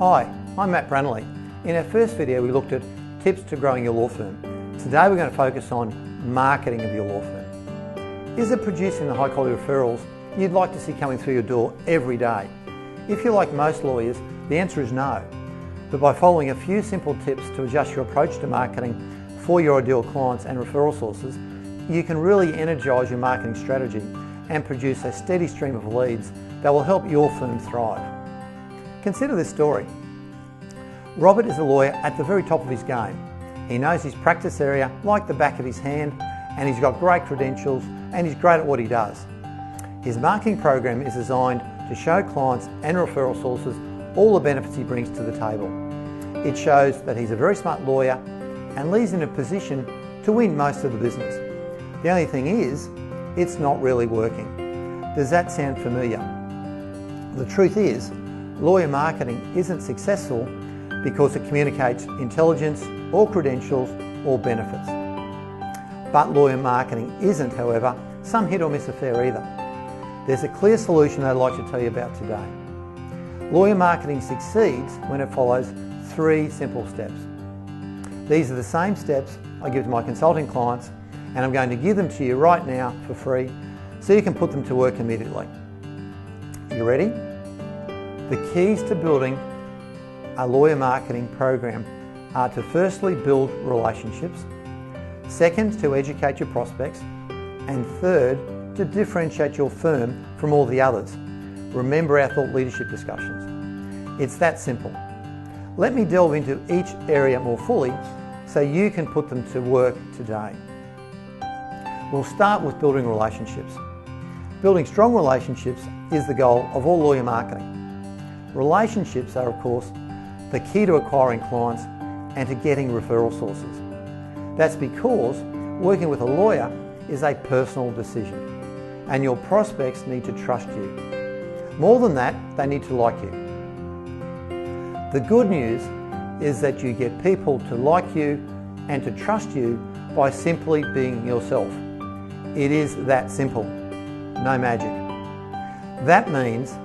Hi, I'm Matt Brannelly. In our first video we looked at tips to growing your law firm. Today we're going to focus on marketing of your law firm. Is it producing the high quality referrals you'd like to see coming through your door every day? If you're like most lawyers, the answer is no. But by following a few simple tips to adjust your approach to marketing for your ideal clients and referral sources, you can really energise your marketing strategy and produce a steady stream of leads that will help your firm thrive. Consider this story. Robert is a lawyer at the very top of his game. He knows his practice area like the back of his hand, and he's got great credentials and he's great at what he does. His marketing program is designed to show clients and referral sources all the benefits he brings to the table. It shows that he's a very smart lawyer and leaves him in a position to win most of the business. The only thing is, it's not really working. Does that sound familiar? The truth is, lawyer marketing isn't successful because it communicates intelligence or credentials or benefits. But lawyer marketing isn't, however, some hit or miss affair either. There's a clear solution I'd like to tell you about today. Lawyer marketing succeeds when it follows 3 simple steps. These are the same steps I give to my consulting clients, and I'm going to give them to you right now for free so you can put them to work immediately. You ready? The keys to building a lawyer marketing program are to firstly build relationships, second to educate your prospects, and third to differentiate your firm from all the others. Remember our thought leadership discussions. It's that simple. Let me delve into each area more fully so you can put them to work today. We'll start with building relationships. Building strong relationships is the goal of all lawyer marketing. Relationships are, of course, the key to acquiring clients and to getting referral sources. That's because working with a lawyer is a personal decision, and your prospects need to trust you. More than that, they need to like you. The good news is that you get people to like you and to trust you by simply being yourself. It is that simple. No magic. That means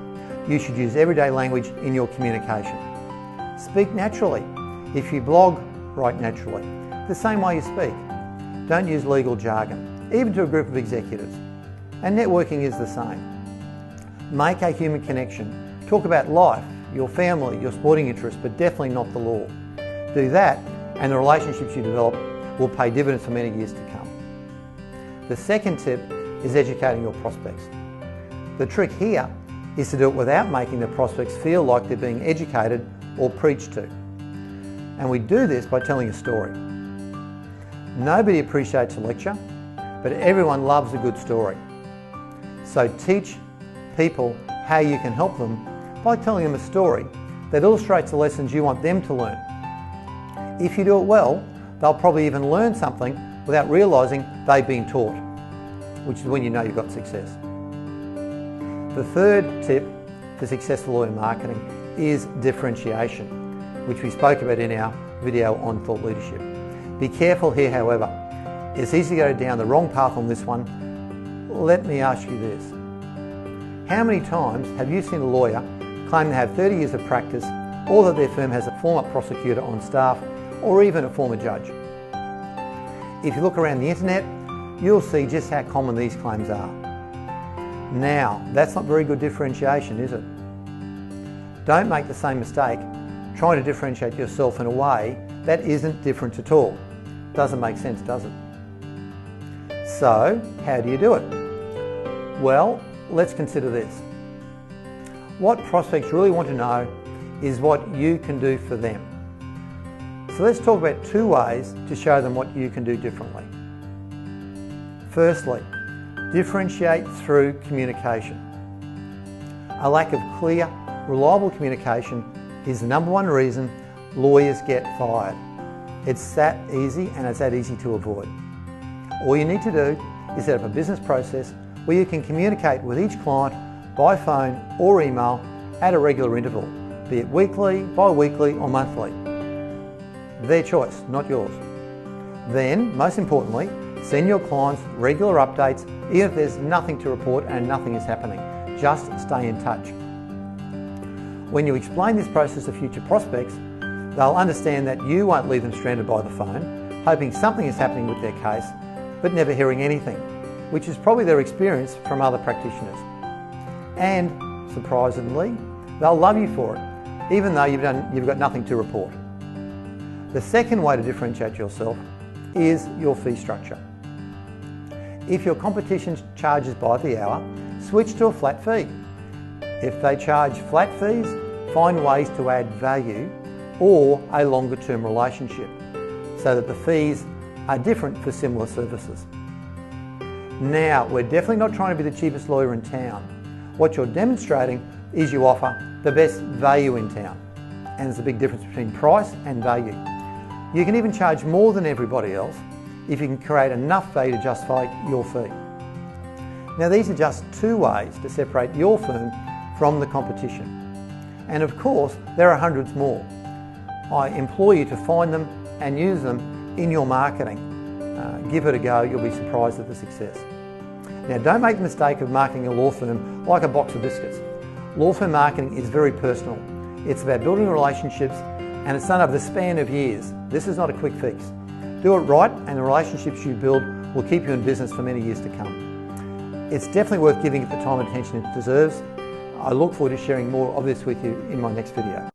you should use everyday language in your communication. Speak naturally. If you blog, write naturally, the same way you speak. Don't use legal jargon, even to a group of executives. And networking is the same. Make a human connection. Talk about life, your family, your sporting interests, but definitely not the law. Do that, and the relationships you develop will pay dividends for many years to come. The second tip is educating your prospects. The trick here is to do it without making the prospects feel like they're being educated or preached to. And we do this by telling a story. Nobody appreciates a lecture, but everyone loves a good story. So teach people how you can help them by telling them a story that illustrates the lessons you want them to learn. If you do it well, they'll probably even learn something without realising they've been taught, which is when you know you've got success. The third tip for successful lawyer marketing is differentiation, which we spoke about in our video on thought leadership. Be careful here, however. It's easy to go down the wrong path on this one. Let me ask you this. How many times have you seen a lawyer claim to have 30 years of practice, or that their firm has a former prosecutor on staff, or even a former judge? If you look around the internet, you'll see just how common these claims are. Now, that's not very good differentiation, is it? Don't make the same mistake trying to differentiate yourself in a way that isn't different at all. Doesn't make sense, does it? So, how do you do it? Well, let's consider this. What prospects really want to know is what you can do for them. So let's talk about 2 ways to show them what you can do differently. Firstly, differentiate through communication. A lack of clear, reliable communication is the #1 reason lawyers get fired. It's that easy, and it's that easy to avoid. All you need to do is set up a business process where you can communicate with each client by phone or email at a regular interval, be it weekly, bi-weekly or monthly. Their choice, not yours. Then, most importantly, send your clients regular updates even if there's nothing to report and nothing is happening. Just stay in touch. When you explain this process to future prospects, they'll understand that you won't leave them stranded by the phone, hoping something is happening with their case, but never hearing anything, which is probably their experience from other practitioners. And, surprisingly, they'll love you for it, even though you've got nothing to report. The second way to differentiate yourself is your fee structure. If your competition charges by the hour, switch to a flat fee. If they charge flat fees, find ways to add value or a longer term relationship so that the fees are different for similar services. Now, we're definitely not trying to be the cheapest lawyer in town. What you're demonstrating is you offer the best value in town, and there's a big difference between price and value. You can even charge more than everybody else if you can create enough value to justify your fee. Now, these are just two ways to separate your firm from the competition. And of course, there are hundreds more. I implore you to find them and use them in your marketing. Give it a go, you'll be surprised at the success. Now, don't make the mistake of marketing a law firm like a box of biscuits. Law firm marketing is very personal. It's about building relationships, and it's done over the span of years. This is not a quick fix. Do it right, and the relationships you build will keep you in business for many years to come. It's definitely worth giving it the time and attention it deserves. I look forward to sharing more of this with you in my next video.